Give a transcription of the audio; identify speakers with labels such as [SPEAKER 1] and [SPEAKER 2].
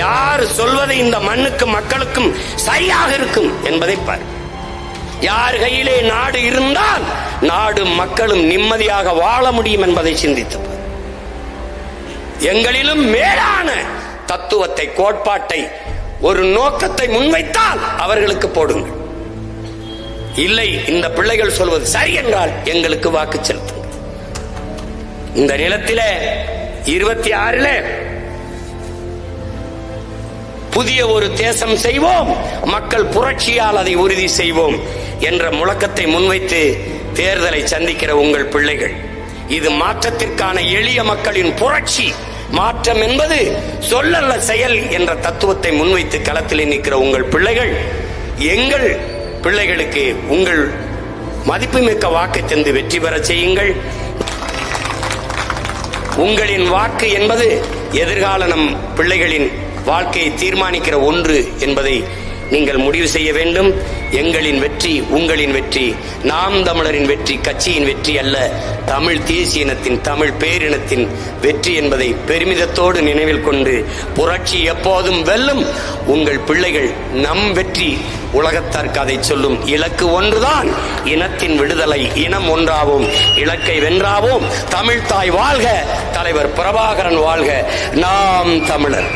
[SPEAKER 1] யார் சொல்வது இந்த மண்ணுக்கும் மக்களுக்கும் சரியாக இருக்கும் என்பதை பார். யார் கையிலே நாடு இருந்தால் நாடு மக்களும் நிம்மதியாக வாழ முடியும் என்பதை சிந்தித்து பார். எங்களிலும் மேலான தத்துவத்தை, கோட்பாட்டை, ஒரு நோக்கத்தை முன்வைத்தால் அவர்களுக்கு போடுங்கள். இல்லை, இந்த பிள்ளைகள் சொல்வது சரி என்றால் எங்களுக்கு வாக்கு செலுத்துங்கள். இந்த நிலத்திலே 26 புதிய ஒரு தேசம் செய்வோம், மக்கள் புரட்சியால் அதை உறுதி செய்வோம் என்ற முழக்கத்தை முன்வைத்து தேர்தலை சந்திக்கிற உங்கள் பிள்ளைகள், இது மாற்றத்திற்கான எளிய மக்களின் புரட்சி. மாற்றம் என்பது சொல்லல்ல செயல் என்ற தத்துவத்தை முன்வைத்து களத்தில் நிற்கிற உங்கள் பிள்ளைகள், எங்கள் பிள்ளைகளுக்கு உங்கள் மதிப்புமிக்க வாக்கை தந்து வெற்றி பெற செய்யுங்கள். உங்களின் வாக்கு என்பது எதிர்கால நம் பிள்ளைகளின் வாழ்க்கையை தீர்மானிக்கிற ஒன்று என்பதை நீங்கள் முடிவு செய்ய வேண்டும். எங்களின் வெற்றி உங்களின் வெற்றி, நாம் தமிழரின் வெற்றி கட்சியின் வெற்றி அல்ல, தமிழ் தேசிய இனத்தின், தமிழ் பேரினத்தின் வெற்றி என்பதை பெருமிதத்தோடு நினைவில் கொண்டு புரட்சி எப்போதும் வெல்லும். உங்கள் பிள்ளைகள் நம் வெற்றி உலகத்தார்க்கு அதை சொல்லும். இலக்கு ஒன்றுதான், இனத்தின் விடுதலை. இனம் ஒன்றாவோம், இலக்கை வென்றாவோம். தமிழ் தாய் வாழ்க, தலைவர் பிரபாகரன் வாழ்க, நாம் தமிழர்.